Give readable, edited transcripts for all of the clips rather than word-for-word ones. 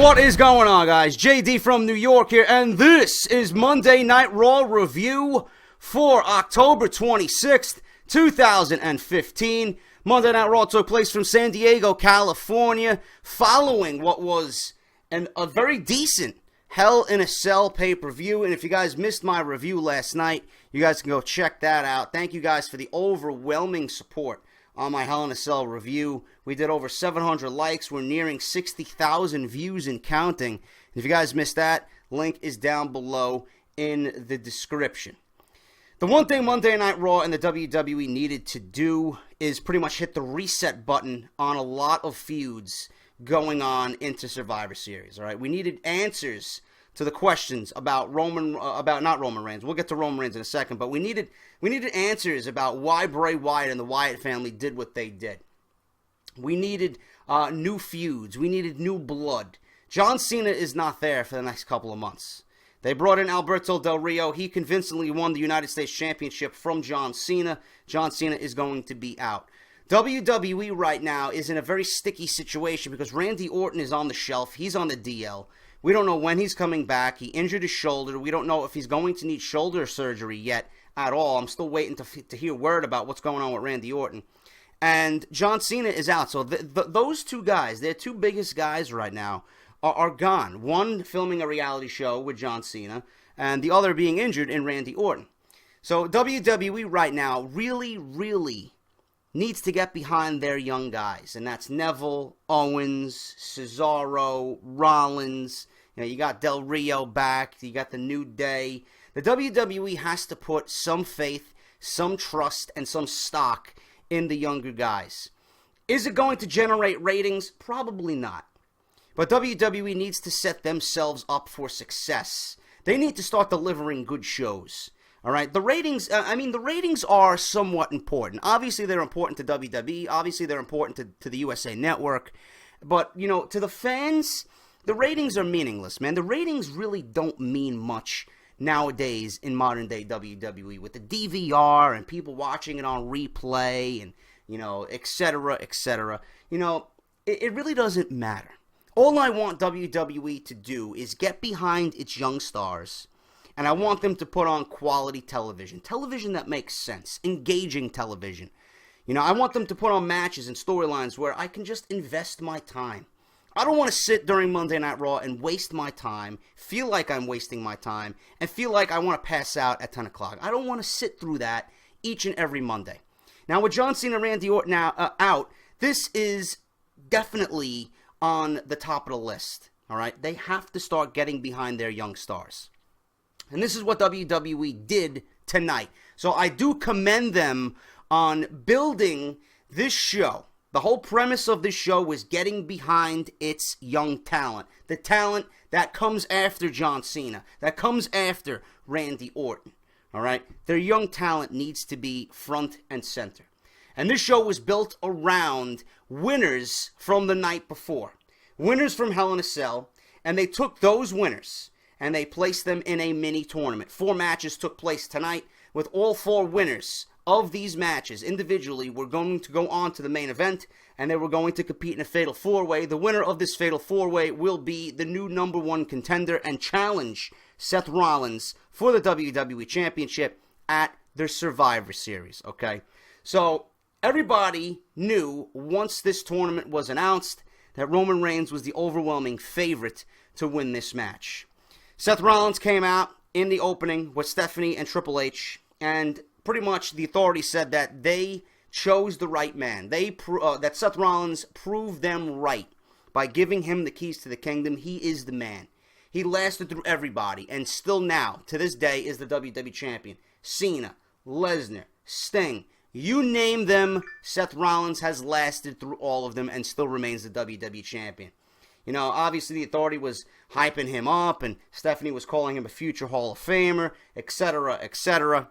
What is going on, guys? JD from New York here, and this is Monday Night Raw review for October 26th, 2015. Monday Night Raw took place from San Diego, California, following what was a very decent Hell in a Cell pay-per-view. And if you guys missed my review last night, you guys can go check that out. Thank you guys for the overwhelming support on my Hell in a Cell review. We did over 700 likes. We're nearing 60,000 views and counting. If you guys missed that, link is down below in the description. The one thing Monday Night Raw and the WWE needed to do is pretty much hit the reset button on a lot of feuds going on into Survivor Series. All right, we needed answers to the questions about not Roman Reigns. We'll get to Roman Reigns in a second, but we needed answers about why Bray Wyatt and the Wyatt family did what they did. We needed new feuds. We needed new blood. John Cena is not there for the next couple of months. They brought in Alberto Del Rio. He convincingly won the United States Championship from John Cena. John Cena is going to be out. WWE right now is in a very sticky situation because Randy Orton is on the shelf. He's on the DL. We don't know when he's coming back. He injured his shoulder. We don't know if he's going to need shoulder surgery yet at all. I'm still waiting to hear word about what's going on with Randy Orton. And John Cena is out. So those two guys, their two biggest guys right now, are gone. One filming a reality show with John Cena, and the other being injured in Randy Orton. So WWE right now really needs to get behind their young guys, and that's Neville, Owens, Cesaro, Rollins. You know, you got Del Rio back. You got the New Day. The WWE has to put some faith, some trust, and some stock in the younger guys. Is it going to generate ratings? Probably not. But WWE needs to set themselves up for success. They need to start delivering good shows. All right, the ratings, the ratings are somewhat important. Obviously, they're important to WWE. Obviously, they're important to the USA Network. But, you know, to the fans, the ratings are meaningless, man. The ratings really don't mean much nowadays in modern-day WWE with the DVR and people watching it on replay and, you know, et cetera, et cetera. You know, it really doesn't matter. All I want WWE to do is get behind its young stars, and I want them to put on quality television. Television that makes sense. Engaging television. You know, I want them to put on matches and storylines where I can just invest my time. I don't want to sit during Monday Night Raw and waste my time, feel like I'm wasting my time, and feel like I want to pass out at 10 o'clock. I don't want to sit through that each and every Monday. Now, with John Cena and Randy Orton now out, this is definitely on the top of the list. All right? They have to start getting behind their young stars. And this is what WWE did tonight. So I do commend them on building this show. The whole premise of this show was getting behind its young talent. The talent that comes after John Cena, that comes after Randy Orton. All right? Their young talent needs to be front and center. And this show was built around winners from the night before. Winners from Hell in a Cell. And they took those winners and they placed them in a mini tournament. 4 matches took place tonight, with all 4 winners of these matches individually were going to go on to the main event, and they were going to compete in a Fatal 4-Way. The winner of this Fatal 4-Way will be the new #1 contender and challenge Seth Rollins for the WWE Championship at their Survivor Series, okay? So everybody knew once this tournament was announced that Roman Reigns was the overwhelming favorite to win this match. Seth Rollins came out in the opening with Stephanie and Triple H, and pretty much the authority said that they chose the right man. That Seth Rollins proved them right by giving him the keys to the kingdom. He is the man. He lasted through everybody, and still now, to this day, is the WWE Champion. Cena, Lesnar, Sting, you name them, Seth Rollins has lasted through all of them and still remains the WWE Champion. You know, obviously the authority was hyping him up, and Stephanie was calling him a future Hall of Famer, etc., etc.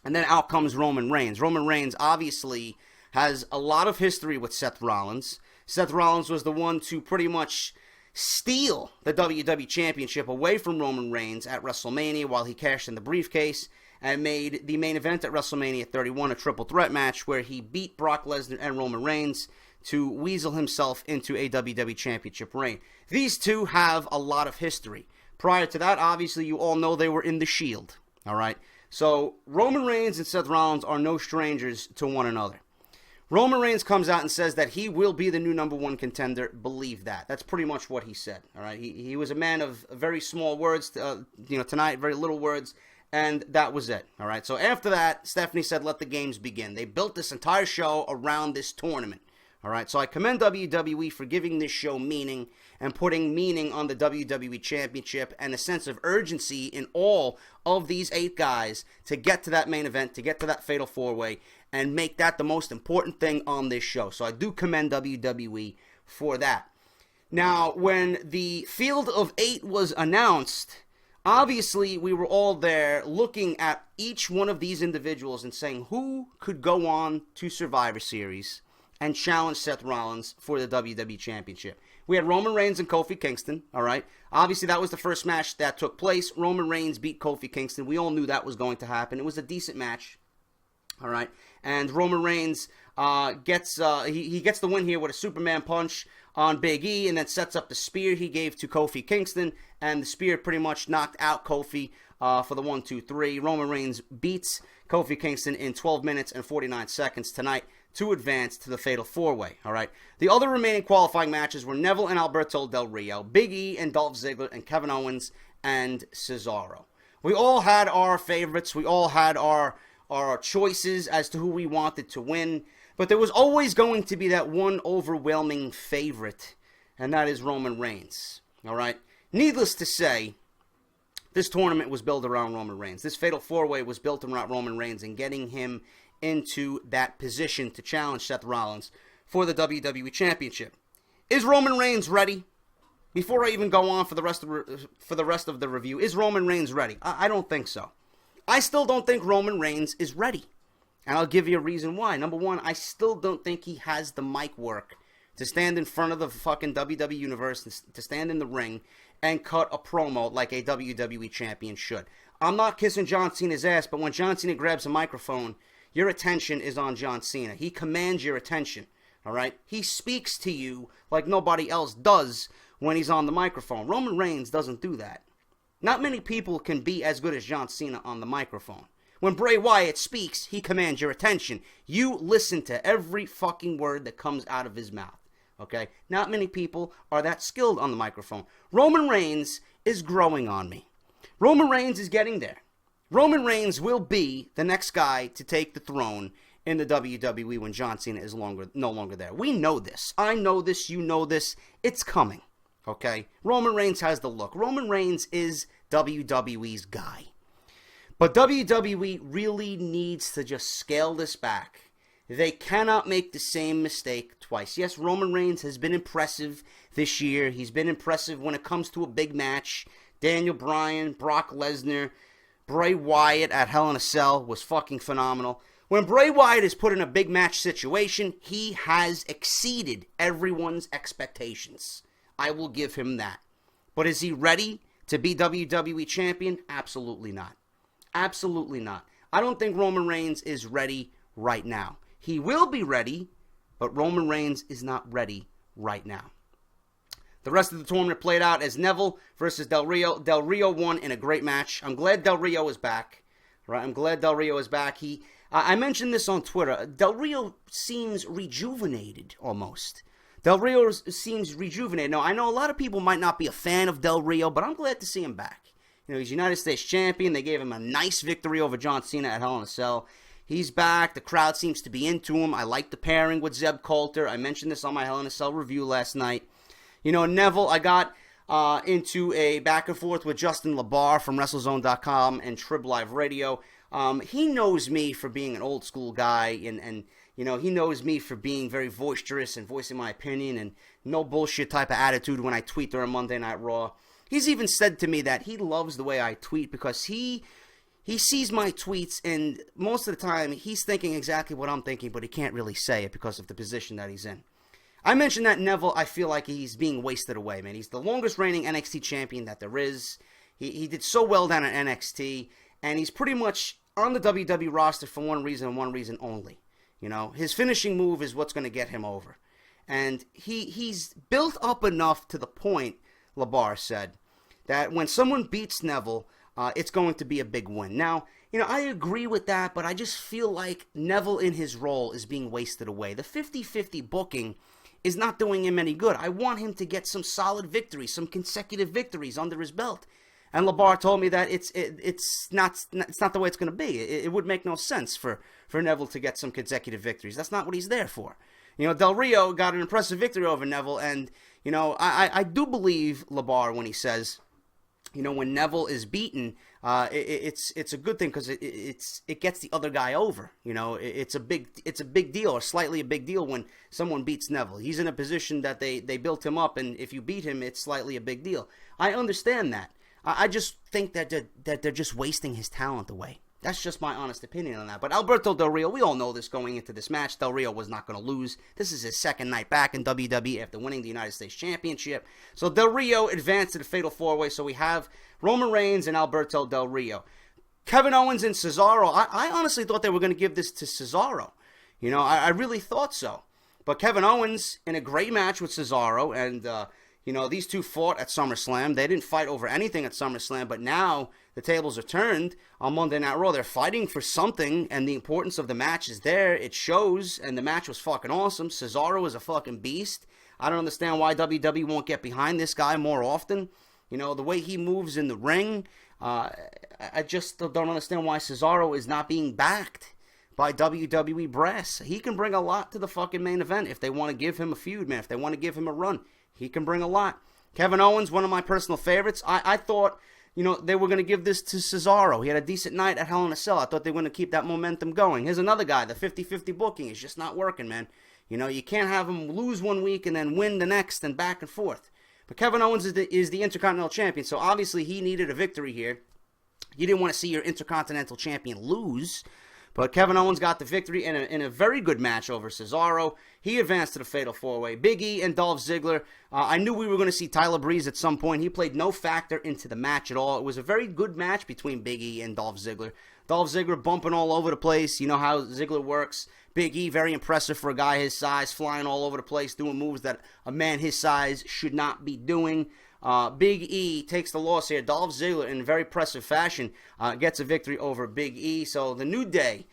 And then out comes Roman Reigns. Roman Reigns obviously has a lot of history with Seth Rollins. Seth Rollins was the one to pretty much steal the WWE Championship away from Roman Reigns at WrestleMania while he cashed in the briefcase and made the main event at WrestleMania 31 a triple threat match where he beat Brock Lesnar and Roman Reigns to weasel himself into a WWE Championship reign. These two have a lot of history. Prior to that, obviously, you all know they were in the Shield. All right? So, Roman Reigns and Seth Rollins are no strangers to one another. Roman Reigns comes out and says that he will be the new number one contender. Believe that. That's pretty much what he said. All right? He was a man of very small words, tonight, very little words, and that was it. All right? So, after that, Stephanie said, let the games begin. They built this entire show around this tournament. All right, so I commend WWE for giving this show meaning and putting meaning on the WWE Championship and a sense of urgency in all of these 8 guys to get to that main event, to get to that fatal 4-way, and make that the most important thing on this show. So I do commend WWE for that. Now, when the Field of 8 was announced, obviously we were all there looking at each one of these individuals and saying who could go on to Survivor Series and challenge Seth Rollins for the WWE Championship. We had Roman Reigns and Kofi Kingston, all right? Obviously, that was the first match that took place. Roman Reigns beat Kofi Kingston. We all knew that was going to happen. It was a decent match, all right? And Roman Reigns gets the win here with a Superman punch on Big E and then sets up the spear he gave to Kofi Kingston, and the spear pretty much knocked out Kofi for the 1-2-3. Roman Reigns beats Kofi Kingston in 12 minutes and 49 seconds tonight to advance to the Fatal 4-Way, all right? The other remaining qualifying matches were Neville and Alberto Del Rio, Big E and Dolph Ziggler, and Kevin Owens and Cesaro. We all had our favorites. We all had our choices as to who we wanted to win, but there was always going to be that one overwhelming favorite, and that is Roman Reigns, all right? Needless to say, this tournament was built around Roman Reigns. This Fatal 4-Way was built around Roman Reigns and getting him into that position to challenge Seth Rollins for the WWE Championship. Is Roman Reigns ready? Before I even go on for the rest of the review, is Roman Reigns ready? I don't think so. I still don't think Roman Reigns is ready. And I'll give you a reason why. Number one, I still don't think he has the mic work to stand in front of the fucking WWE Universe, to stand in the ring and cut a promo like a WWE champion should. I'm not kissing John Cena's ass, but when John Cena grabs a microphone, your attention is on John Cena. He commands your attention, all right? He speaks to you like nobody else does when he's on the microphone. Roman Reigns doesn't do that. Not many people can be as good as John Cena on the microphone. When Bray Wyatt speaks, he commands your attention. You listen to every fucking word that comes out of his mouth, okay? Not many people are that skilled on the microphone. Roman Reigns is growing on me. Roman Reigns is getting there. Roman Reigns will be the next guy to take the throne in the WWE when John Cena is no longer there. We know this. I know this. You know this. It's coming, okay? Roman Reigns has the look. Roman Reigns is WWE's guy. But WWE really needs to just scale this back. They cannot make the same mistake twice. Yes, Roman Reigns has been impressive this year. He's been impressive when it comes to a big match. Daniel Bryan, Brock Lesnar, Bray Wyatt at Hell in a Cell was fucking phenomenal. When Bray Wyatt is put in a big match situation, he has exceeded everyone's expectations. I will give him that. But is he ready to be WWE champion? Absolutely not. Absolutely not. I don't think Roman Reigns is ready right now. He will be ready, but Roman Reigns is not ready right now. The rest of the tournament played out as Neville versus Del Rio. Del Rio won in a great match. I'm glad Del Rio is back. Right? I'm glad Del Rio is back. I mentioned this on Twitter. Del Rio seems rejuvenated almost. Del Rio seems rejuvenated. Now, I know a lot of people might not be a fan of Del Rio, but I'm glad to see him back. You know, he's United States champion. They gave him a nice victory over John Cena at Hell in a Cell. He's back. The crowd seems to be into him. I like the pairing with Zeb Coulter. I mentioned this on my Hell in a Cell review last night. You know, Neville, I got into a back and forth with Justin LaBar from WrestleZone.com and Trib Live Radio. He knows me for being an old school guy, and you know, he knows me for being very boisterous and voicing my opinion and no bullshit type of attitude when I tweet during Monday Night Raw. He's even said to me that he loves the way I tweet because he sees my tweets, and most of the time he's thinking exactly what I'm thinking, but he can't really say it because of the position that he's in. I mentioned that Neville, I feel like he's being wasted away, man. He's the longest reigning NXT champion that there is. He did so well down at NXT, and he's pretty much on the WWE roster for one reason and one reason only. You know, his finishing move is what's going to get him over. And he's built up enough to the point, LeBar said, that when someone beats Neville, it's going to be a big win. Now, I agree with that, but I just feel like Neville in his role is being wasted away. The 50-50 booking is not doing him any good. I want him to get some solid victories, some consecutive victories under his belt. And LeBar told me that it's not the way it's going to be. It would make no sense for Neville to get some consecutive victories. That's not what he's there for. Del Rio got an impressive victory over Neville, and I do believe LeBar when he says, when Neville is beaten, it's a good thing because it gets the other guy over. It's a big deal, or slightly a big deal when someone beats Neville. He's in a position that they built him up, and if you beat him, it's slightly a big deal. I understand that. I just think that they're just wasting his talent away. That's just my honest opinion on that. But Alberto Del Rio, we all know this going into this match. Del Rio was not going to lose. This is his second night back in WWE after winning the United States Championship. So Del Rio advanced to the Fatal 4-Way. So we have Roman Reigns and Alberto Del Rio. Kevin Owens and Cesaro. I honestly thought they were going to give this to Cesaro. I really thought so. But Kevin Owens in a great match with Cesaro, and these two fought at SummerSlam. They didn't fight over anything at SummerSlam, but now the tables are turned on Monday Night Raw. They're fighting for something, and the importance of the match is there. It shows, and the match was fucking awesome. Cesaro is a fucking beast. I don't understand why WWE won't get behind this guy more often. The way he moves in the ring, I just don't understand why Cesaro is not being backed by WWE brass. He can bring a lot to the fucking main event if they want to give him a feud, man. If they want to give him a run, he can bring a lot. Kevin Owens, one of my personal favorites. I thought, they were going to give this to Cesaro. He had a decent night at Hell in a Cell. I thought they were going to keep that momentum going. Here's another guy. The 50-50 booking is just not working, man. You can't have him lose one week and then win the next and back and forth. But Kevin Owens is the Intercontinental Champion, so obviously he needed a victory here. You didn't want to see your Intercontinental Champion lose. But Kevin Owens got the victory in a very good match over Cesaro. He advanced to the Fatal 4-Way. Big E and Dolph Ziggler. I knew we were going to see Tyler Breeze at some point. He played no factor into the match at all. It was a very good match between Big E and Dolph Ziggler. Dolph Ziggler bumping all over the place. You know how Ziggler works. Big E, very impressive for a guy his size, flying all over the place, doing moves that a man his size should not be doing. Big E takes the loss here. Dolph Ziggler, in very impressive fashion, gets a victory over Big E. So the New Day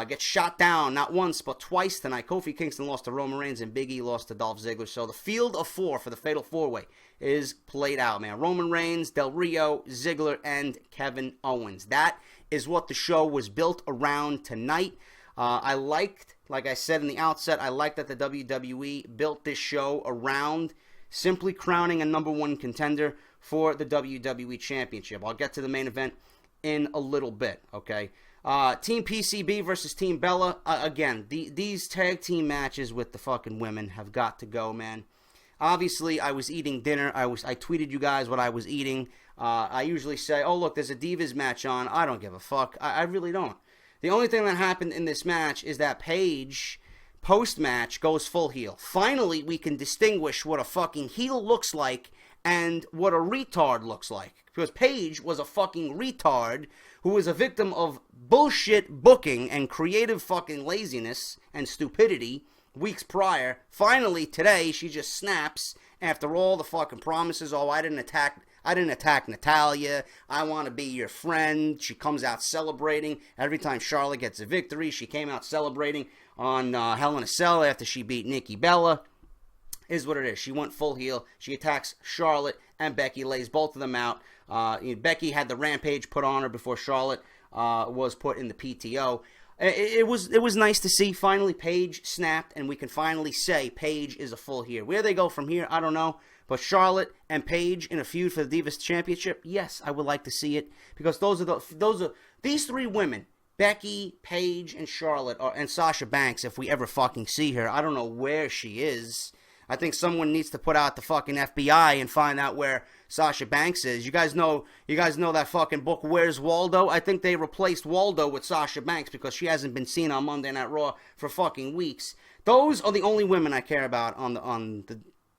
gets shot down not once but twice tonight. Kofi Kingston lost to Roman Reigns and Big E lost to Dolph Ziggler. So the field of four for the Fatal 4-Way is played out, man. Roman Reigns, Del Rio, Ziggler, and Kevin Owens. That is what the show was built around tonight. I liked, like I said in the outset, I liked that the WWE built this show around simply crowning a number one contender for the WWE Championship. I'll get to the main event in a little bit, okay? Team PCB versus Team Bella. Again, these tag team matches with the fucking women have got to go, man. Obviously, I was eating dinner. I tweeted you guys what I was eating. I usually say, oh, look, there's a Divas match on. I don't give a fuck. I really don't. The only thing that happened in this match is that Paige, post-match, goes full heel. Finally, we can distinguish what a fucking heel looks like and what a retard looks like. Because Paige was a fucking retard who was a victim of bullshit booking and creative fucking laziness and stupidity weeks prior. Finally, today, she just snaps after all the fucking promises. Oh, I didn't attack Natalya. I want to be your friend. She comes out celebrating. Every time Charlotte gets a victory, she came out celebrating on Hell in a Cell after she beat Nikki Bella. Is what it is. She went full heel. She attacks Charlotte and Becky, lays both of them out. Becky had the Rampage put on her before Charlotte was put in the PTO. It was nice to see. Finally, Paige snapped, and we can finally say Paige is a full heel. Where they go from here, I don't know. But Charlotte and Paige in a feud for the Divas Championship, yes, I would like to see it, because those are these three women, Becky, Paige, and Charlotte, and Sasha Banks. If we ever fucking see her, I don't know where she is. I think someone needs to put out the fucking FBI and find out where Sasha Banks is. You guys know that fucking book, Where's Waldo? I think they replaced Waldo with Sasha Banks because she hasn't been seen on Monday Night Raw for fucking weeks. Those are the only women I care about on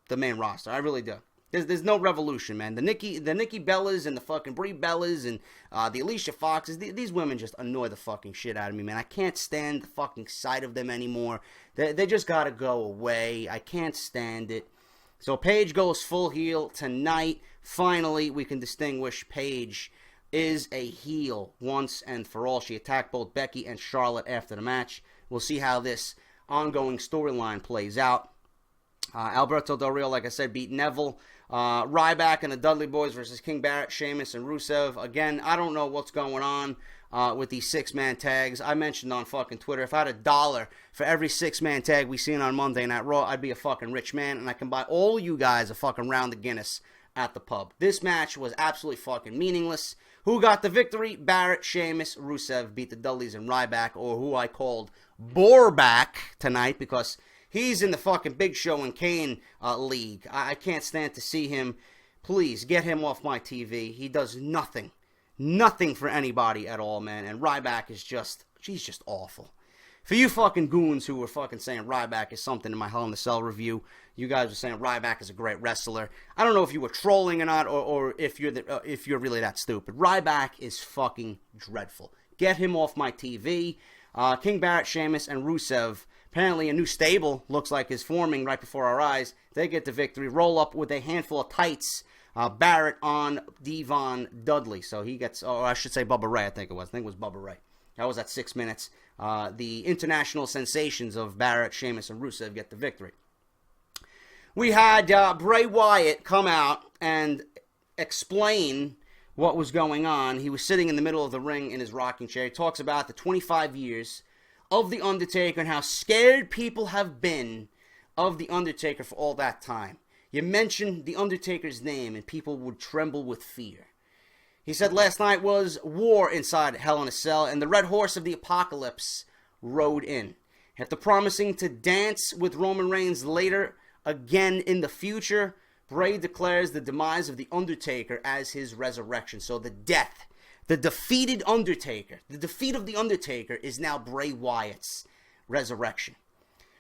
the main roster. I really do. There's no revolution, man. The Nikki Bellas and the fucking Brie Bellas and the Alicia Foxes, these women just annoy the fucking shit out of me, man. I can't stand the fucking sight of them anymore. They just gotta go away. I can't stand it. So Paige goes full heel tonight. Finally, we can distinguish Paige is a heel once and for all. She attacked both Becky and Charlotte after the match. We'll see how this ongoing storyline plays out. Alberto Del Rio, like I said, beat Neville. Ryback and the Dudley Boys versus King Barrett, Sheamus, and Rusev. Again, I don't know what's going on with these six-man tags. I mentioned on fucking Twitter, if I had $1 for every six-man tag we seen on Monday Night Raw, I'd be a fucking rich man, and I can buy all you guys a fucking round of Guinness at the pub. This match was absolutely fucking meaningless. Who got the victory? Barrett, Sheamus, Rusev beat the Dudleys and Ryback, or who I called Boarback tonight, because he's in the fucking Big Show and Kane league. I can't stand to see him. Please, get him off my TV. He does nothing. Nothing for anybody at all, man. And Ryback is just, he's just awful. For you fucking goons who were fucking saying Ryback is something in my Hell in the Cell review, you guys were saying Ryback is a great wrestler. I don't know if you were trolling or not, or if you're really that stupid. Ryback is fucking dreadful. Get him off my TV. King Barrett, Sheamus, and Rusev. Apparently a new stable looks like is forming right before our eyes. They get the victory. Roll up with a handful of tights. Barrett on Devon Dudley. So he gets, or I should say Bubba Ray, I think it was Bubba Ray. That was at 6 minutes. The international sensations of Barrett, Sheamus, and Rusev get the victory. We had Bray Wyatt come out and explain what was going on. He was sitting in the middle of the ring in his rocking chair. He talks about the 25 years of The Undertaker and how scared people have been of The Undertaker for all that time. You mentioned The Undertaker's name and people would tremble with fear. He said last night was war inside Hell in a Cell, and the Red Horse of the Apocalypse rode in. After promising to dance with Roman Reigns later again in the future, Bray declares the demise of The Undertaker as his resurrection. So the death, the defeated Undertaker, the defeat of The Undertaker is now Bray Wyatt's resurrection.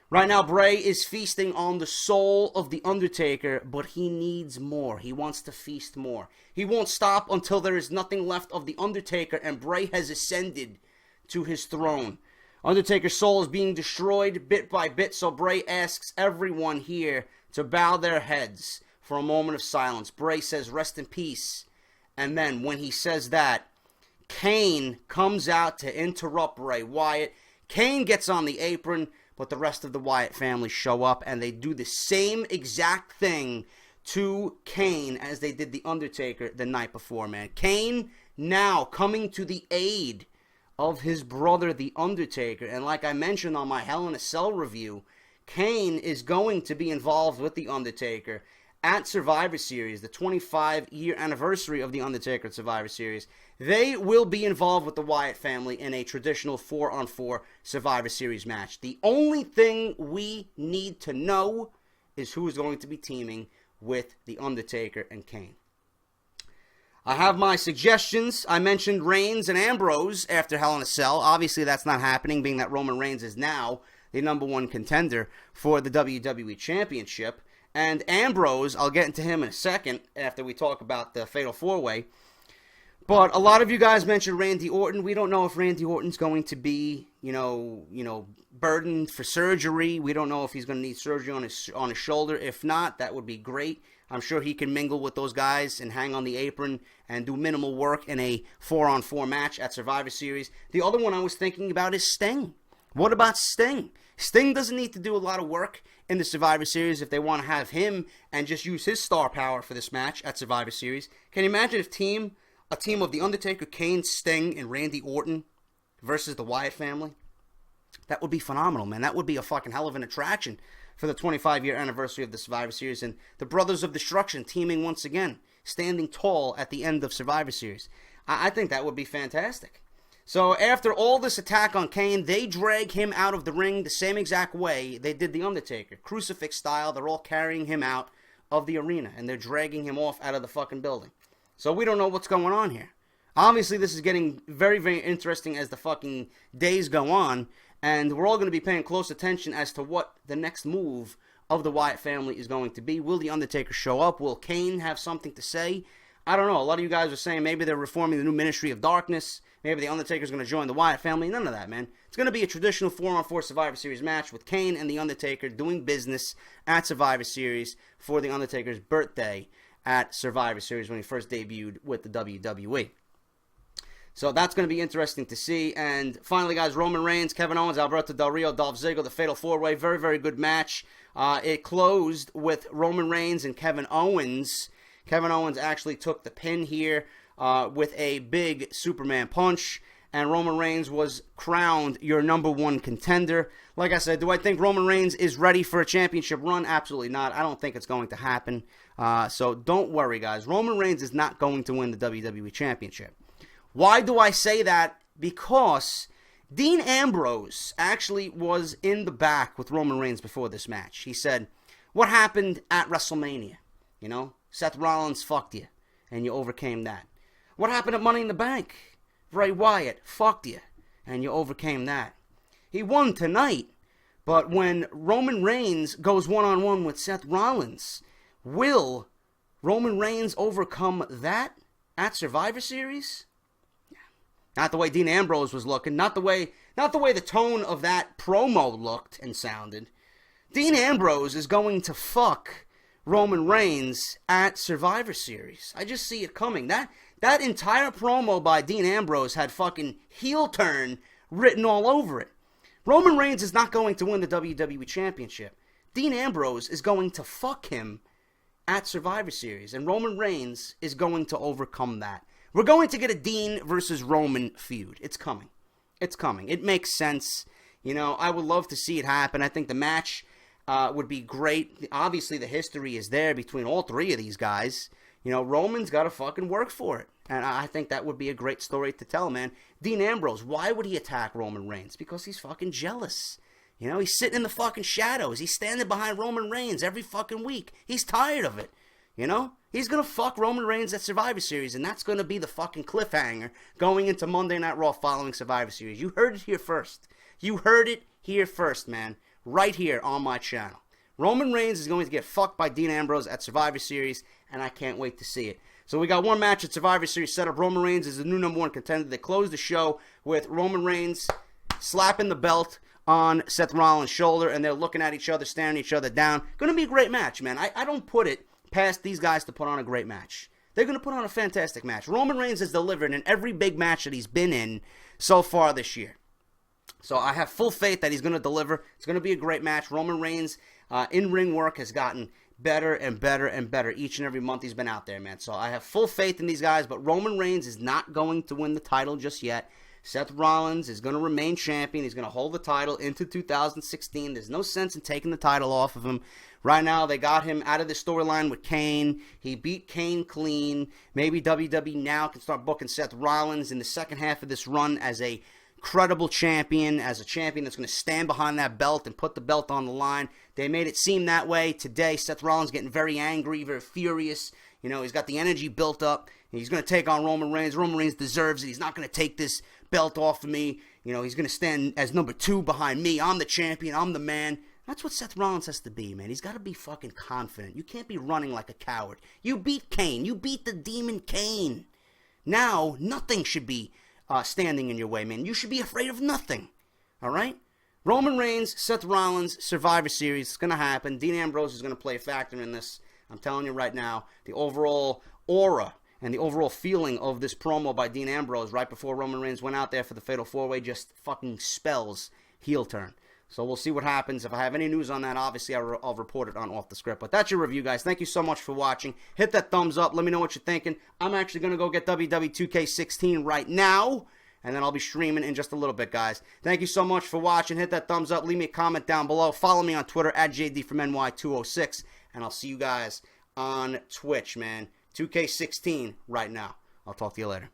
Right now, Bray is feasting on the soul of The Undertaker, but he needs more. He wants to feast more. He won't stop until there is nothing left of The Undertaker and Bray has ascended to his throne. Undertaker's soul is being destroyed bit by bit, so Bray asks everyone here to bow their heads for a moment of silence. Bray says, "Rest in peace." And then when he says that, Kane comes out to interrupt Bray Wyatt. Kane gets on the apron, but the rest of the Wyatt family show up, and they do the same exact thing to Kane as they did The Undertaker the night before, man. Kane now coming to the aid of his brother, The Undertaker. And like I mentioned on my Hell in a Cell review, Kane is going to be involved with The Undertaker at Survivor Series, the 25-year anniversary of The Undertaker at Survivor Series. They will be involved with the Wyatt family in a traditional 4-on-4 Survivor Series match. The only thing we need to know is who is going to be teaming with The Undertaker and Kane. I have my suggestions. I mentioned Reigns and Ambrose after Hell in a Cell. Obviously, that's not happening, being that Roman Reigns is now the #1 contender for the WWE Championship. And Ambrose, I'll get into him in a second after we talk about the Fatal 4-Way. But a lot of you guys mentioned Randy Orton. We don't know if Randy Orton's going to be, burdened for surgery. We don't know if he's going to need surgery on his shoulder. If not, that would be great. I'm sure he can mingle with those guys and hang on the apron and do minimal work in a 4-on-4 match at Survivor Series. The other one I was thinking about is Sting. What about Sting? Sting doesn't need to do a lot of work in the Survivor Series if they want to have him and just use his star power for this match at Survivor Series. Can you imagine if a team of The Undertaker, Kane, Sting, and Randy Orton versus the Wyatt family? That would be phenomenal, man. That would be a fucking hell of an attraction for the 25-year anniversary of the Survivor Series. And the Brothers of Destruction teaming once again, standing tall at the end of Survivor Series. I think that would be fantastic. So after all this attack on Kane, they drag him out of the ring the same exact way they did The Undertaker. Crucifix style, they're all carrying him out of the arena, and they're dragging him off out of the fucking building. So we don't know what's going on here. Obviously, this is getting very, very interesting as the fucking days go on, and we're all going to be paying close attention as to what the next move of the Wyatt family is going to be. Will The Undertaker show up? Will Kane have something to say? I don't know. A lot of you guys are saying maybe they're reforming the new Ministry of Darkness. Maybe The Undertaker's going to join the Wyatt family. None of that, man. It's going to be a traditional 4-on-4 Survivor Series match with Kane and The Undertaker doing business at Survivor Series for The Undertaker's birthday at Survivor Series when he first debuted with the WWE. So that's going to be interesting to see. And finally, guys, Roman Reigns, Kevin Owens, Alberto Del Rio, Dolph Ziggler, the Fatal 4-Way. Very, very good match. It closed with Roman Reigns and Kevin Owens. Kevin Owens actually took the pin here with a big Superman punch. And Roman Reigns was crowned your #1 contender. Like I said, do I think Roman Reigns is ready for a championship run? Absolutely not. I don't think it's going to happen. So don't worry, guys. Roman Reigns is not going to win the WWE Championship. Why do I say that? Because Dean Ambrose actually was in the back with Roman Reigns before this match. He said, what happened at WrestleMania? You know, Seth Rollins fucked you, and you overcame that. What happened at Money in the Bank? Bray Wyatt fucked you, and you overcame that. He won tonight, but when Roman Reigns goes one-on-one with Seth Rollins, will Roman Reigns overcome that at Survivor Series? Not the way Dean Ambrose was looking, not the way the tone of that promo looked and sounded. Dean Ambrose is going to fuck Roman Reigns at Survivor Series. I just see it coming. That entire promo by Dean Ambrose had fucking heel turn written all over it. Roman Reigns is not going to win the WWE Championship. Dean Ambrose is going to fuck him at Survivor Series, and Roman Reigns is going to overcome that. We're going to get a Dean versus Roman feud. It's coming. It's coming. It makes sense. You know, I would love to see it happen. I think the match would be great. Obviously, the history is there between all three of these guys. You know, Roman's got to fucking work for it. And I think that would be a great story to tell, man. Dean Ambrose, why would he attack Roman Reigns? Because he's fucking jealous. You know, he's sitting in the fucking shadows. He's standing behind Roman Reigns every fucking week. He's tired of it. You know? He's going to fuck Roman Reigns at Survivor Series, and that's going to be the fucking cliffhanger going into Monday Night Raw following Survivor Series. You heard it here first. You heard it here first, man. Right here on my channel. Roman Reigns is going to get fucked by Dean Ambrose at Survivor Series, and I can't wait to see it. So we got one match at Survivor Series set up. Roman Reigns is the new #1 contender. They closed the show with Roman Reigns slapping the belt on Seth Rollins' shoulder, and they're looking at each other, staring each other down. Going to be a great match, man. I don't put it past these guys to put on a great match. They're going to put on a fantastic match. Roman Reigns has delivered in every big match that he's been in so far this year. So I have full faith that he's going to deliver. It's going to be a great match. Roman Reigns' in-ring work has gotten better and better and better each and every month he's been out there, man. So I have full faith in these guys, but Roman Reigns is not going to win the title just yet. Seth Rollins is going to remain champion. He's going to hold the title into 2016. There's no sense in taking the title off of him. Right now, they got him out of the storyline with Kane. He beat Kane clean. Maybe WWE now can start booking Seth Rollins in the second half of this run as a credible champion, as a champion that's going to stand behind that belt and put the belt on the line. They made it seem that way today. Seth Rollins getting very angry, very furious. You know, he's got the energy built up. He's going to take on Roman Reigns. Roman Reigns deserves it. He's not going to take this belt off of me. You know, he's going to stand as #2 behind me. I'm the champion. I'm the man. That's what Seth Rollins has to be, man. He's got to be fucking confident. You can't be running like a coward. You beat Kane. You beat the demon Kane. Now, nothing should be standing in your way, man. You should be afraid of nothing. All right? Roman Reigns, Seth Rollins, Survivor Series. It's going to happen. Dean Ambrose is going to play a factor in this. I'm telling you right now, the overall aura and the overall feeling of this promo by Dean Ambrose right before Roman Reigns went out there for the Fatal 4-Way just fucking spells heel turn. So we'll see what happens. If I have any news on that, obviously I'll report it on Off The Script. But that's your review, guys. Thank you so much for watching. Hit that thumbs up. Let me know what you're thinking. I'm actually going to go get WWE 2K16 right now, and then I'll be streaming in just a little bit, guys. Thank you so much for watching. Hit that thumbs up. Leave me a comment down below. Follow me on Twitter at JD from NY206, and I'll see you guys on Twitch, man. 2K16 right now. I'll talk to you later.